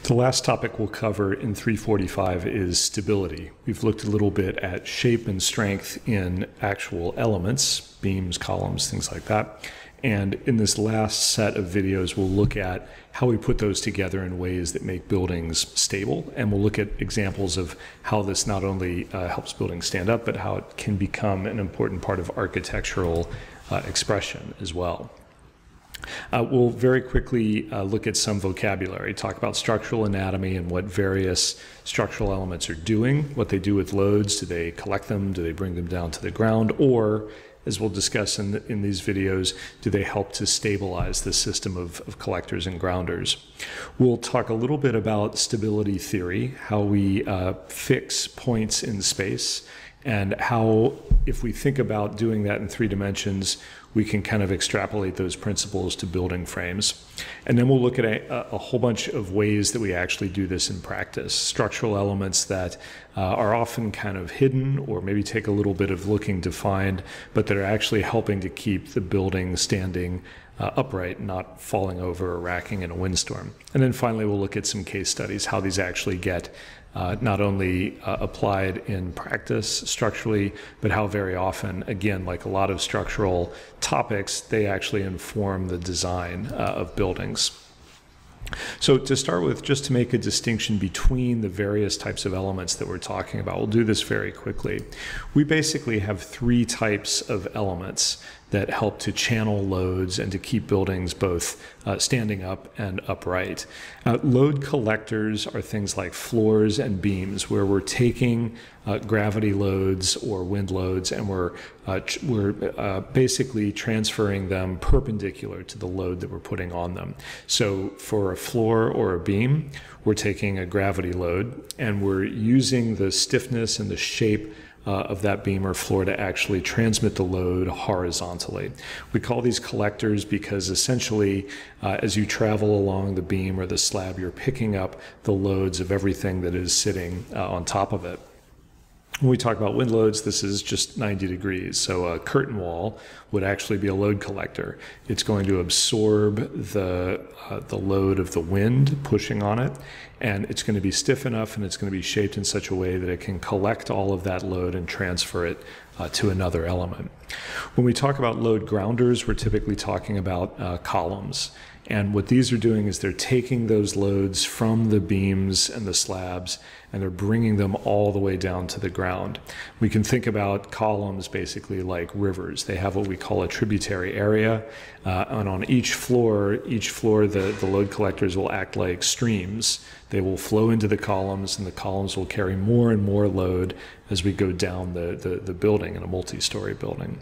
The last topic we'll cover in 345 is stability. We've looked a little bit at shape and strength in actual elements, beams, columns, things like that. And in this last set of videos, we'll look at how we put those together in ways that make buildings stable. And we'll look at examples of how this not only helps buildings stand up, but how it can become an important part of architectural expression as well. We'll very quickly look at some vocabulary, talk about structural anatomy and what various structural elements are doing, what they do with loads. Do they collect them? Do they bring them down to the ground? Or, as we'll discuss in these videos, do they help to stabilize the system of collectors and grounders? We'll talk a little bit about stability theory, how we fix points in space, and how, if we think about doing that in 3 dimensions, we can kind of extrapolate those principles to building frames. And then we'll look at a whole bunch of ways that we actually do this in practice. Structural elements that are often kind of hidden or maybe take a little bit of looking to find, but that are actually helping to keep the building standing upright, not falling over or racking in a windstorm. And then finally, we'll look at some case studies, how these actually get not only applied in practice structurally, but how very often, again, like a lot of structural topics, they actually inform the design of buildings. So to start with, just to make a distinction between the various types of elements that we're talking about, we'll do this very quickly. We basically have 3 types of elements that help to channel loads and to keep buildings both standing up and upright. Load collectors are things like floors and beams, where we're taking gravity loads or wind loads, and we're basically transferring them perpendicular to the load that we're putting on them. So for a floor or a beam, we're taking a gravity load, and we're using the stiffness and the shape of that beam or floor to actually transmit the load horizontally. We call these collectors because essentially as you travel along the beam or the slab, you're picking up the loads of everything that is sitting on top of it. When we talk about wind loads, this is just 90 degrees. So a curtain wall would actually be a load collector. It's going to absorb the load of the wind pushing on it, and it's going to be stiff enough and it's going to be shaped in such a way that it can collect all of that load and transfer it to another element. When we talk about load grounders, we're typically talking about columns. And what these are doing is they're taking those loads from the beams and the slabs, and they're bringing them all the way down to the ground. We can think about columns basically like rivers. They have what we call a tributary area, and on each floor, the load collectors will act like streams. They will flow into the columns, and the columns will carry more and more load as we go down the building in a multi-story building.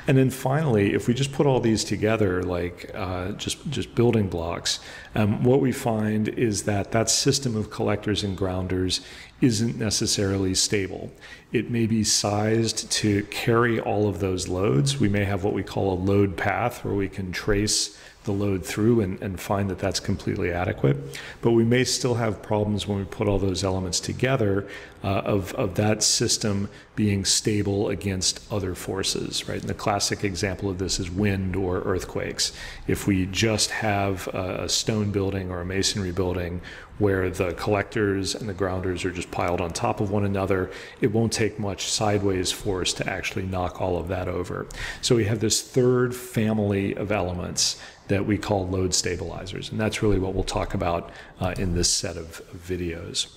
And then finally, if we just put all these together like just building blocks, what we find is that that system of collectors and grounders isn't necessarily stable. It may be sized to carry all of those loads. We may have what we call a load path, where we can trace the load through and find that that's completely adequate. But we may still have problems when we put all those elements together of that system being stable against other forces, right? And the classic example of this is wind or earthquakes. If we just have a stone building or a masonry building where the collectors and the grounders are just piled on top of one another, it won't take much sideways force to actually knock all of that over. So we have this third family of elements that we call load stabilizers, and that's really what we'll talk about in this set of videos.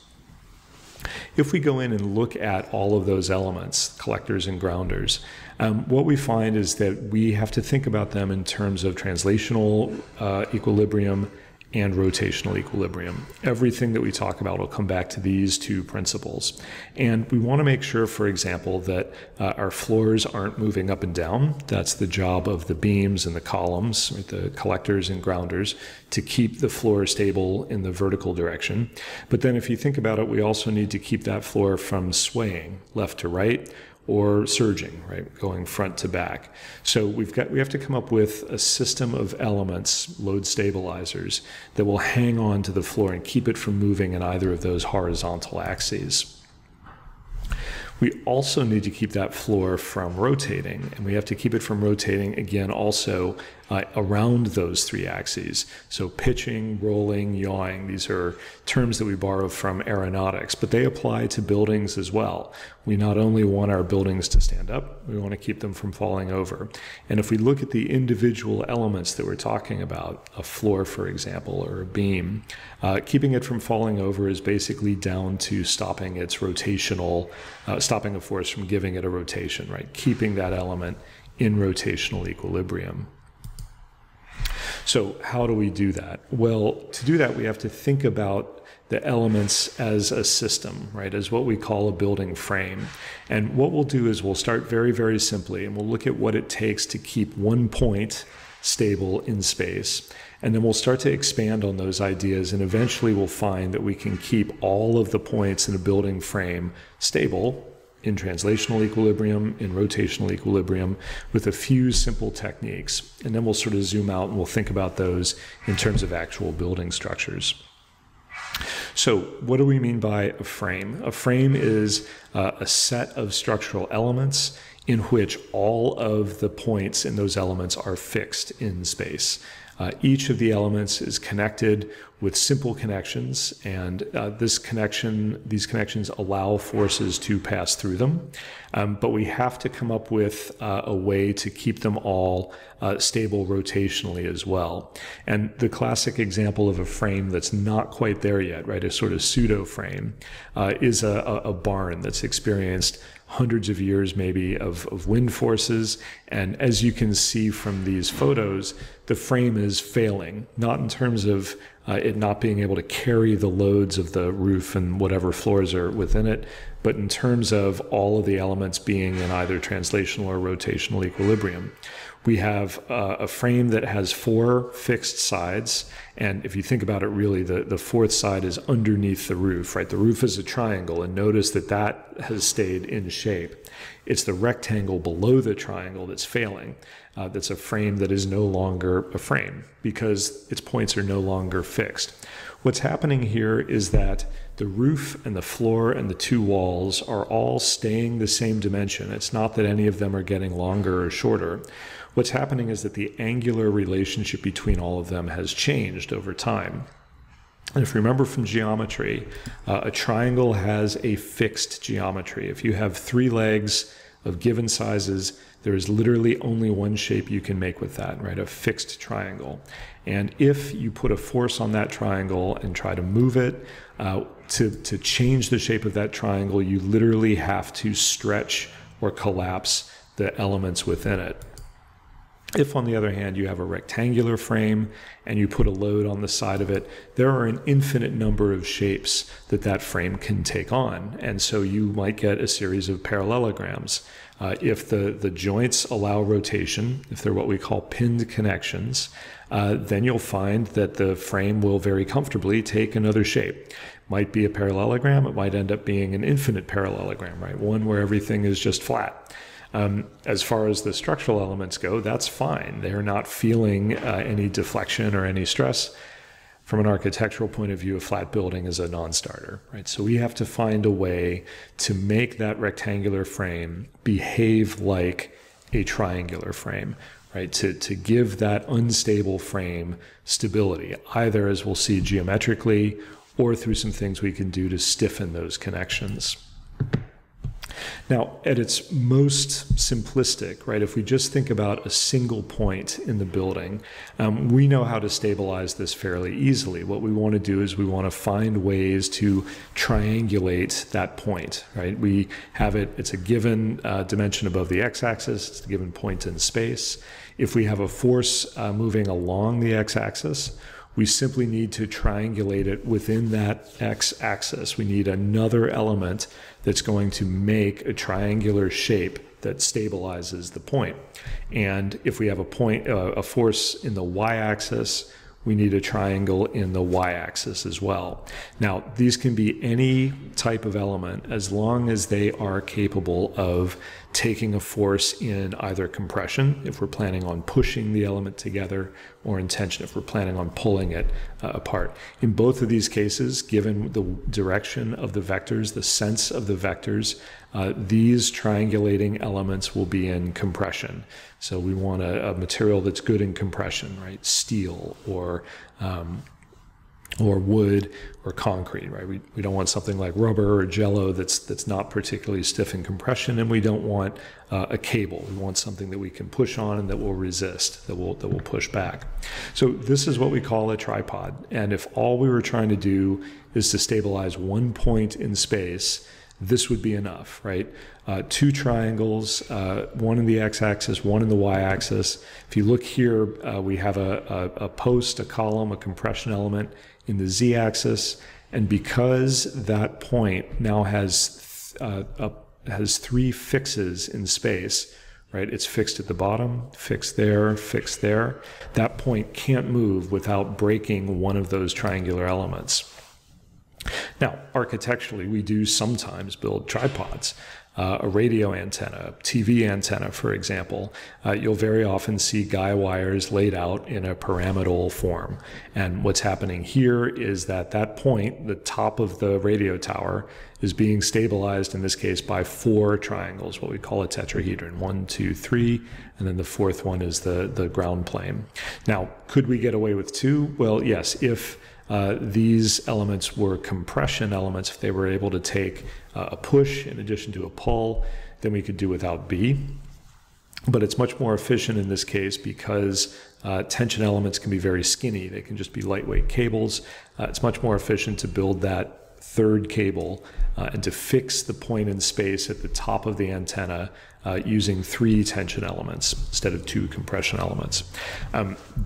If we go in and look at all of those elements, collectors and grounders, what we find is that we have to think about them in terms of translational equilibrium and rotational equilibrium. Everything that we talk about will come back to these 2 principles. And we want to make sure, for example, that our floors aren't moving up and down. That's the job of the beams and the columns, right, the collectors and grounders, to keep the floor stable in the vertical direction. But then if you think about it, we also need to keep that floor from swaying left to right or surging, right, going front to back. So we have to come up with a system of elements, load stabilizers, that will hang on to the floor and keep it from moving in either of those horizontal axes. We also need to keep that floor from rotating, and we have to keep it from rotating, again, also around those three axes. So pitching, rolling, yawing, these are terms that we borrow from aeronautics, but they apply to buildings as well. We not only want our buildings to stand up, we want to keep them from falling over. And if we look at the individual elements that we're talking about, a floor, for example, or a beam, keeping it from falling over is basically down to stopping its rotational, stopping a force from giving it a rotation, right? Keeping that element in rotational equilibrium. So how do we do that? Well, to do that, we have to think about the elements as a system, right, as what we call a building frame. And what we'll do is we'll start very, very simply, and we'll look at what it takes to keep one point stable in space. And then we'll start to expand on those ideas, and eventually we'll find that we can keep all of the points in a building frame stable in translational equilibrium, in rotational equilibrium, with a few simple techniques. And then we'll sort of zoom out and we'll think about those in terms of actual building structures. So what do we mean by a frame? A frame is a set of structural elements in which all of the points in those elements are fixed in space. Each of the elements is connected with simple connections, and these connections allow forces to pass through them. But we have to come up with a way to keep them all stable rotationally as well. And the classic example of a frame that's not quite there yet, right, a sort of pseudo frame, is a barn that's experienced hundreds of years maybe of wind forces. And as you can see from these photos, the frame is failing, not in terms of it not being able to carry the loads of the roof and whatever floors are within it, but in terms of all of the elements being in either translational or rotational equilibrium. We have a frame that has 4 fixed sides, and if you think about it, really the fourth side is underneath the roof, right? The roof is a triangle, and notice that that has stayed in shape. It's the rectangle below the triangle that's failing. That's a frame that is no longer a frame because its points are no longer fixed. What's happening here is that the roof and the floor and the 2 walls are all staying the same dimension. It's not that any of them are getting longer or shorter. What's happening is that the angular relationship between all of them has changed over time. And if you remember from geometry, a triangle has a fixed geometry. If you have 3 legs of given sizes, there is literally only one shape you can make with that, right? A fixed triangle. And if you put a force on that triangle and try to move it, to change the shape of that triangle, you literally have to stretch or collapse the elements within it. If, on the other hand, you have a rectangular frame and you put a load on the side of it, there are an infinite number of shapes that that frame can take on. And so you might get a series of parallelograms. If the joints allow rotation, if they're what we call pinned connections, then you'll find that the frame will very comfortably take another shape. Might be a parallelogram, it might end up being an infinite parallelogram, right? One where everything is just flat. As far as the structural elements go, that's fine. They're not feeling any deflection or any stress. From an architectural point of view, a flat building is a non-starter, right? So we have to find a way to make that rectangular frame behave like a triangular frame, right? To give that unstable frame stability, either, as we'll see, geometrically or through some things we can do to stiffen those connections. Now, at its most simplistic, right, if we just think about a single point in the building, we know how to stabilize this fairly easily. What we want to do is we want to find ways to triangulate that point, right? We have it, it's a given dimension above the x-axis, it's a given point in space. If we have a force moving along the x-axis, we simply need to triangulate it within that x-axis. We need another element that's going to make a triangular shape that stabilizes the point. And if we have a force in the y-axis, we need a triangle in the y-axis as well. Now, these can be any type of element as long as they are capable of taking a force in either compression, if we're planning on pushing the element together, or in tension, if we're planning on pulling it apart. In both of these cases, given the direction of the vectors, the sense of the vectors, these triangulating elements will be in compression. So we want a material that's good in compression, right? Steel or wood or concrete, right? We don't want something like rubber or jello that's not particularly stiff in compression, and we don't want a cable. We want something that we can push on and that will resist, that will push back. So this is what we call a tripod. And if all we were trying to do is to stabilize one point in space, this would be enough, right? Two triangles, one in the x-axis, one in the y-axis. If you look here, we have a post, a column, a compression element in the z-axis, and because that point now has three fixes in space, right? It's fixed at the bottom, fixed there, fixed there. That point can't move without breaking one of those triangular elements. Now, architecturally, we do sometimes build tripods. A radio antenna, TV antenna, for example, you'll very often see guy wires laid out in a pyramidal form. And what's happening here is that that point, the top of the radio tower, is being stabilized, in this case, by four triangles, what we call a tetrahedron. 1, 2, 3, and then the fourth one is the ground plane. Now, could we get away with two? Well, yes, if these elements were compression elements, if they were able to take a push in addition to a pull, then we could do without B. But it's much more efficient in this case because tension elements can be very skinny. They can just be lightweight cables. It's much more efficient to build that third cable and to fix the point in space at the top of the antenna using three tension elements instead of two compression elements.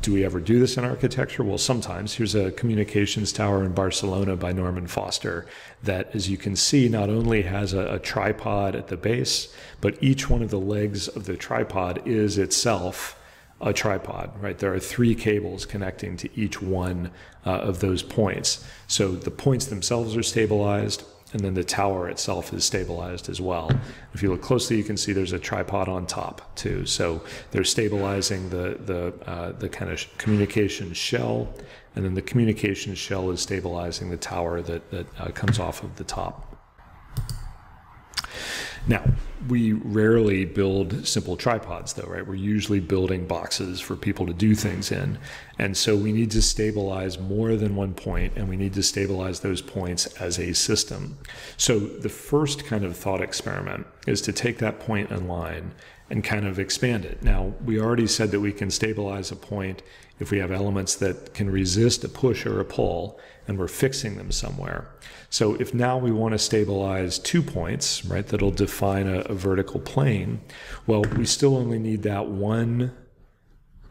Do we ever do this in architecture? Well, sometimes. Here's a communications tower in Barcelona by Norman Foster that, as you can see, not only has a tripod at the base, but each one of the legs of the tripod is itself a tripod, right? There are three cables connecting to each one of those points. So the points themselves are stabilized, and then the tower itself is stabilized as well. If you look closely, you can see there's a tripod on top too. So they're stabilizing the kind of communication shell, and then the communication shell is stabilizing the tower that comes off of the top. Now, we rarely build simple tripods though, right? We're usually building boxes for people to do things in. And so we need to stabilize more than one point, and we need to stabilize those points as a system. So the first kind of thought experiment is to take that point in line and kind of expand it. Now, we already said that we can stabilize a point if we have elements that can resist a push or a pull, and we're fixing them somewhere. So if now we want to stabilize 2 points, right, that'll define a vertical plane, well, we still only need that one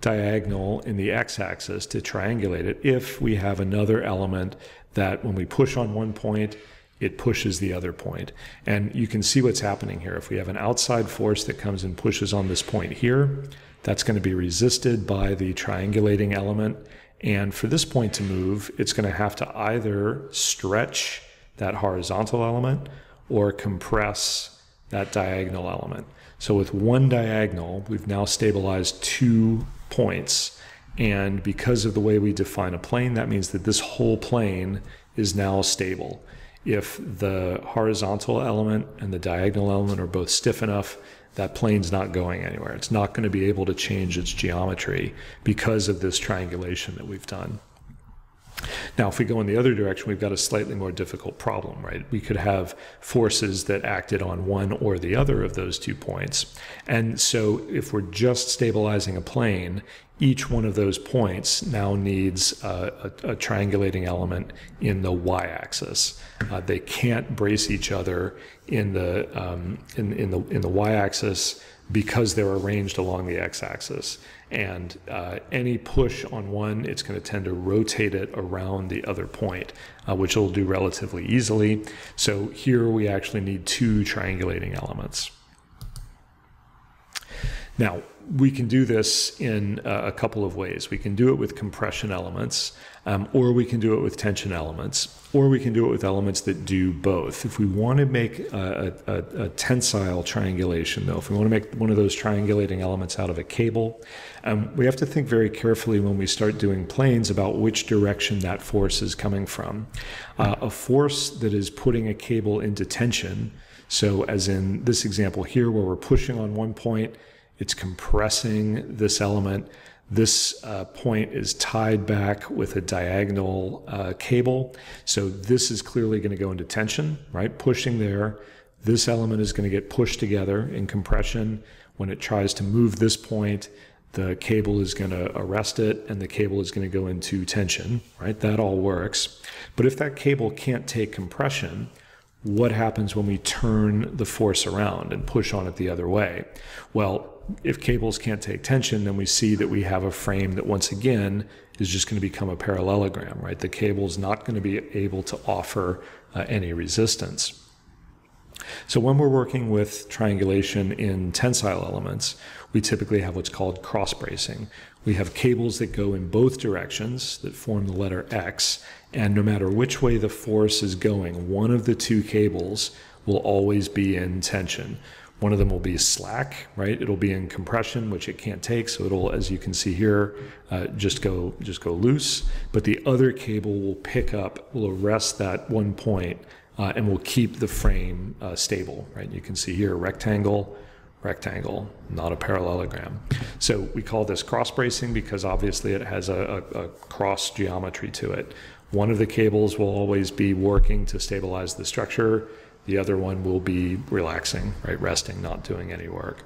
diagonal in the x-axis to triangulate it if we have another element that when we push on one point, it pushes the other point. And you can see what's happening here. If we have an outside force that comes and pushes on this point here, that's going to be resisted by the triangulating element. And for this point to move, it's going to have to either stretch that horizontal element or compress that diagonal element. So with one diagonal, we've now stabilized 2 points. And because of the way we define a plane, that means that this whole plane is now stable. If the horizontal element and the diagonal element are both stiff enough, that plane's not going anywhere. It's not going to be able to change its geometry because of this triangulation that we've done. Now, if we go in the other direction, we've got a slightly more difficult problem, right? We could have forces that acted on one or the other of those 2 points. And so if we're just stabilizing a plane, each one of those points now needs a triangulating element in the y-axis. They can't brace each other in the y-axis because they're arranged along the x-axis. And any push on one, it's going to tend to rotate it around the other point, which it'll do relatively easily. So here we actually need 2 triangulating elements. Now, we can do this in a couple of ways. We can do it with compression elements, or we can do it with tension elements, or we can do it with elements that do both. If we want to make a tensile triangulation, though, if we want to make one of those triangulating elements out of a cable, we have to think very carefully when we start doing planes about which direction that force is coming from. A force that is putting a cable into tension, so as in this example here where we're pushing on one point, it's compressing this element. This point is tied back with a diagonal cable. So this is clearly going to go into tension, right? Pushing there. This element is going to get pushed together in compression. When it tries to move this point, the cable is going to arrest it and the cable is going to go into tension, right? That all works. But if that cable can't take compression, what happens when we turn the force around and push on it the other way? Well, if cables can't take tension, then we see that we have a frame that once again is just going to become a parallelogram, right? The cable is not going to be able to offer any resistance. So when we're working with triangulation in tensile elements, we typically have what's called cross bracing. We have cables that go in both directions that form the letter X, and no matter which way the force is going, one of the two cables will always be in tension. One of them will be slack, right? It'll be in compression, which it can't take, so it'll, as you can see here, just go loose. But the other cable will pick up, will arrest that one point, and will keep the frame stable, right? You can see here, rectangle, rectangle, not a parallelogram. So we call this cross bracing because obviously it has a cross geometry to it. One of the cables will always be working to stabilize the structure. The other one will be relaxing, right? Resting, not doing any work.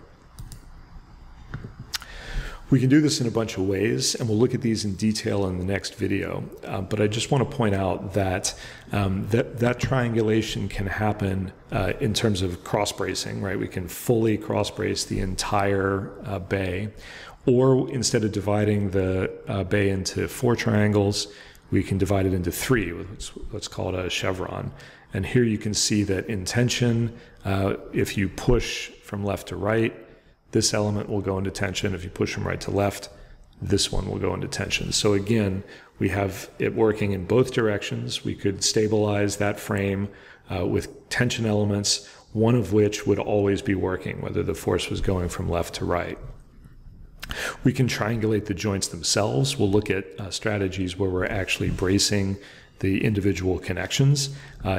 We can do this in a bunch of ways, and we'll look at these in detail in the next video. But I just want to point out that that triangulation can happen in terms of cross bracing, right? We can fully cross brace the entire bay, or instead of dividing the bay into 4 triangles, we can divide it into 3 with what's called a chevron. And here you can see that in tension, if you push from left to right, this element will go into tension. If you push from right to left, this one will go into tension. So again, we have it working in both directions. We could stabilize that frame with tension elements, one of which would always be working, whether the force was going from left to right. We can triangulate the joints themselves. We'll look at strategies where we're actually bracing the individual connections.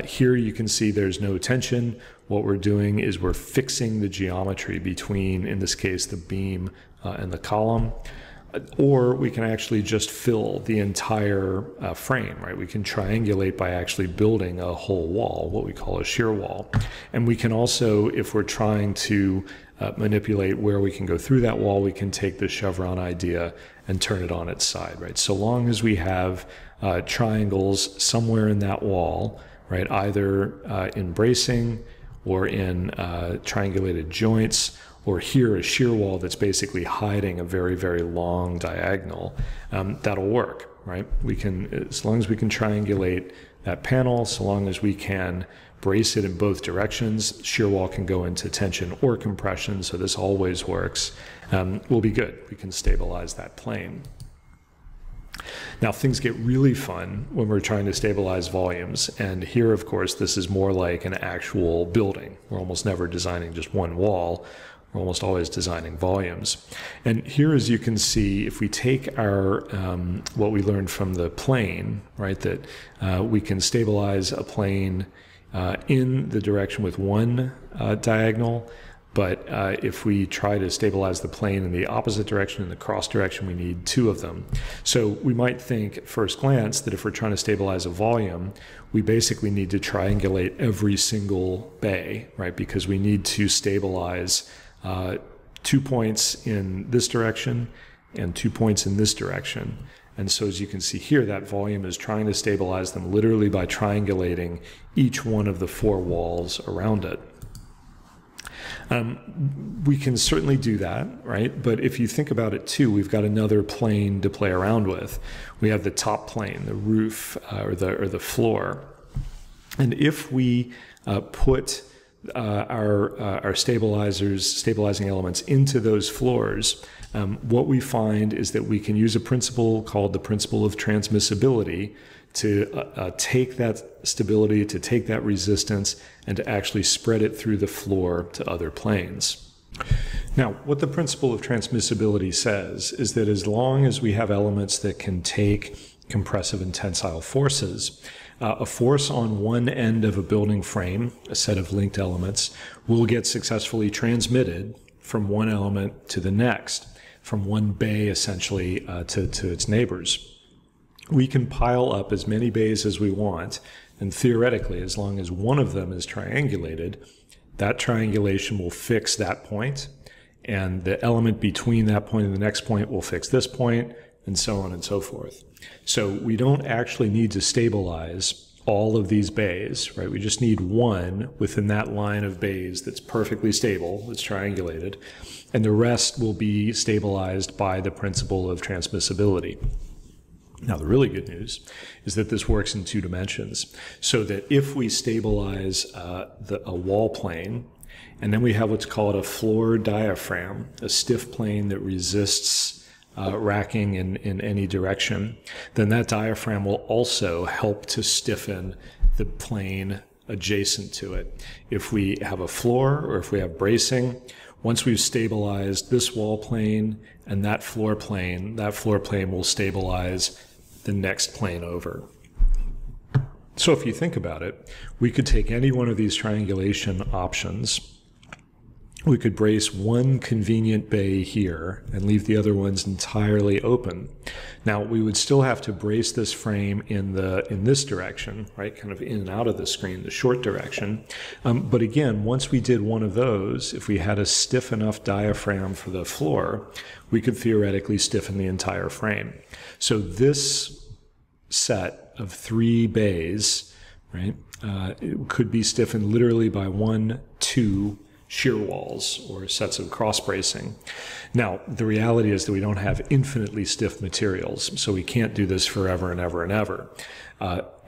Here you can see there's no tension. What we're doing is we're fixing the geometry between, in this case, the beam and the column. Or we can actually just fill the entire frame, right? We can triangulate by actually building a whole wall, what we call a shear wall. And we can also, if we're trying to manipulate where we can go through that wall, we can take the chevron idea and turn it on its side, right? So long as we have triangles somewhere in that wall, right? Either in bracing or in triangulated joints, or here a shear wall that's basically hiding a very, very long diagonal, that'll work, right? We can, as long as we can triangulate that panel, so long as we can brace it in both directions, shear wall can go into tension or compression, so this always works, we'll be good. We can stabilize that plane. Now things get really fun when we're trying to stabilize volumes, and here of course this is more like an actual building. We're almost never designing just one wall, we're almost always designing volumes. And here, as you can see, if we take our what we learned from the plane, right, that we can stabilize a plane in the direction with one diagonal, but if we try to stabilize the plane in the opposite direction, in the cross direction, we need 2 of them. So we might think at first glance that if we're trying to stabilize a volume, we basically need to triangulate every single bay, right? Because we need to stabilize 2 points in this direction and 2 points in this direction. And so as you can see here, that volume is trying to stabilize them literally by triangulating each one of the 4 walls around it. We can certainly do that, right? But if you think about it too, we've got another plane to play around with. We have the top plane, the roof, or the floor. And if we put our stabilizing elements into those floors, what we find is that we can use a principle called the principle of transmissibility to take that stability, to take that resistance, and to actually spread it through the floor to other planes. Now, what the principle of transmissibility says is that as long as we have elements that can take compressive and tensile forces, a force on one end of a building frame, a set of linked elements, will get successfully transmitted from one element to the next, from one bay essentially to its neighbors. We can pile up as many bays as we want, and theoretically, as long as one of them is triangulated, that triangulation will fix that point, and the element between that point and the next point will fix this point, and so on and so forth. So we don't actually need to stabilize all of these bays, right? We just need one within that line of bays that's perfectly stable, that's triangulated, and the rest will be stabilized by the principle of transmissibility. Now, the really good news is that this works in two dimensions, so that if we stabilize a wall plane, and then we have what's called a floor diaphragm, a stiff plane that resists racking in any direction, then that diaphragm will also help to stiffen the plane adjacent to it. If we have a floor or if we have bracing, once we've stabilized this wall plane and that floor plane will stabilize the next plane over. So if you think about it, we could take any one of these triangulation options. We could brace one convenient bay here and leave the other ones entirely open. Now, we would still have to brace this frame in this direction, right, kind of in and out of the screen, the short direction. But again, once we did one of those, if we had a stiff enough diaphragm for the floor, we could theoretically stiffen the entire frame. So this set of 3 bays, right, it could be stiffened literally by 1, 2 shear walls or sets of cross bracing. Now, the reality is that we don't have infinitely stiff materials, so we can't do this forever and ever and ever.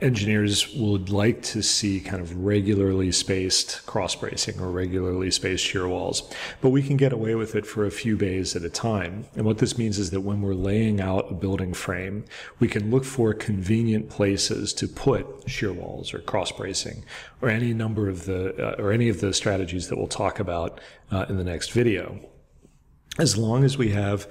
Engineers would like to see kind of regularly spaced cross bracing or regularly spaced shear walls, but we can get away with it for a few bays at a time. And what this means is that when we're laying out a building frame, we can look for convenient places to put shear walls or cross bracing or any number of the strategies that we'll talk about in the next video. As long as we have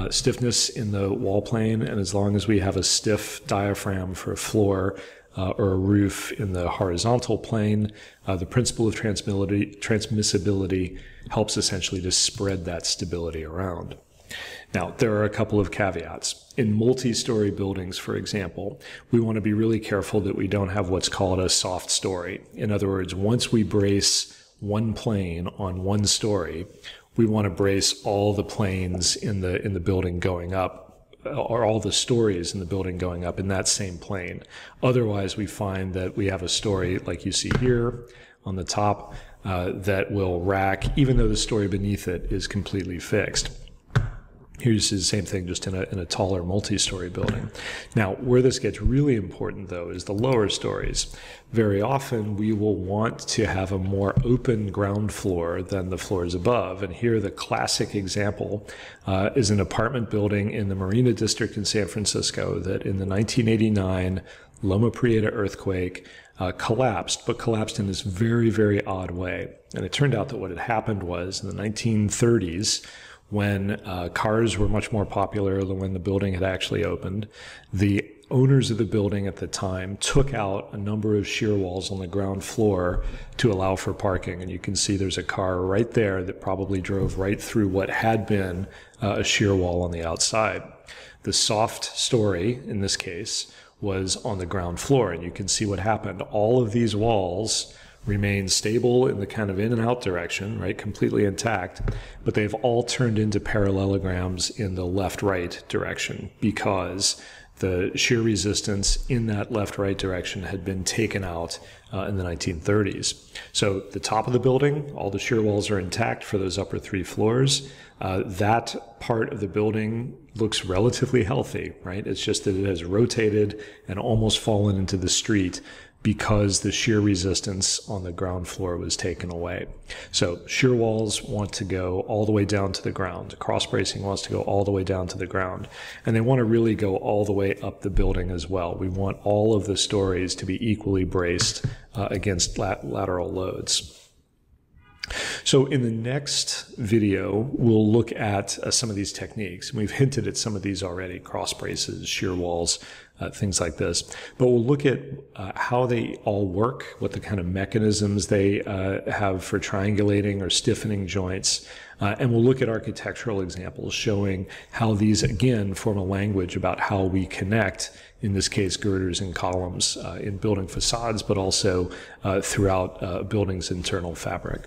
stiffness in the wall plane and as long as we have a stiff diaphragm for a floor or a roof in the horizontal plane, the principle of transmissibility helps essentially to spread that stability around. Now, there are a couple of caveats. In multi-story buildings, for example, we want to be really careful that we don't have what's called a soft story. In other words, once we brace one plane on one story, we want to brace all the planes in the building going up, or all the stories in the building going up in that same plane. Otherwise, we find that we have a story like you see here on the top that will rack, even though the story beneath it is completely fixed. Here's the same thing, just in a taller multi-story building. Now, where this gets really important, though, is the lower stories. Very often, we will want to have a more open ground floor than the floors above. And here, the classic example is an apartment building in the Marina District in San Francisco that in the 1989 Loma Prieta earthquake collapsed, but collapsed in this very, very odd way. And it turned out that what had happened was in the 1930s, when cars were much more popular than when the building had actually opened, the owners of the building at the time took out a number of shear walls on the ground floor to allow for parking. And you can see there's a car right there that probably drove right through what had been a shear wall on the outside. The soft story, in this case, was on the ground floor. And you can see what happened. All of these walls remain stable in the kind of in and out direction, right, completely intact, but they've all turned into parallelograms in the left-right direction because the shear resistance in that left-right direction had been taken out in the 1930s. So the top of the building, all the shear walls are intact for those upper 3 floors. That part of the building looks relatively healthy, right? It's just that it has rotated and almost fallen into the street because the shear resistance on the ground floor was taken away. So shear walls want to go all the way down to the ground. Cross bracing wants to go all the way down to the ground. And they want to really go all the way up the building as well. We want all of the stories to be equally braced against lateral loads. So in the next video, we'll look at some of these techniques. We've hinted at some of these already: cross braces, shear walls, things like this. But we'll look at how they all work, what the kind of mechanisms they have for triangulating or stiffening joints. And we'll look at architectural examples showing how these, again, form a language about how we connect, in this case, girders and columns in building facades, but also throughout buildings' internal fabric.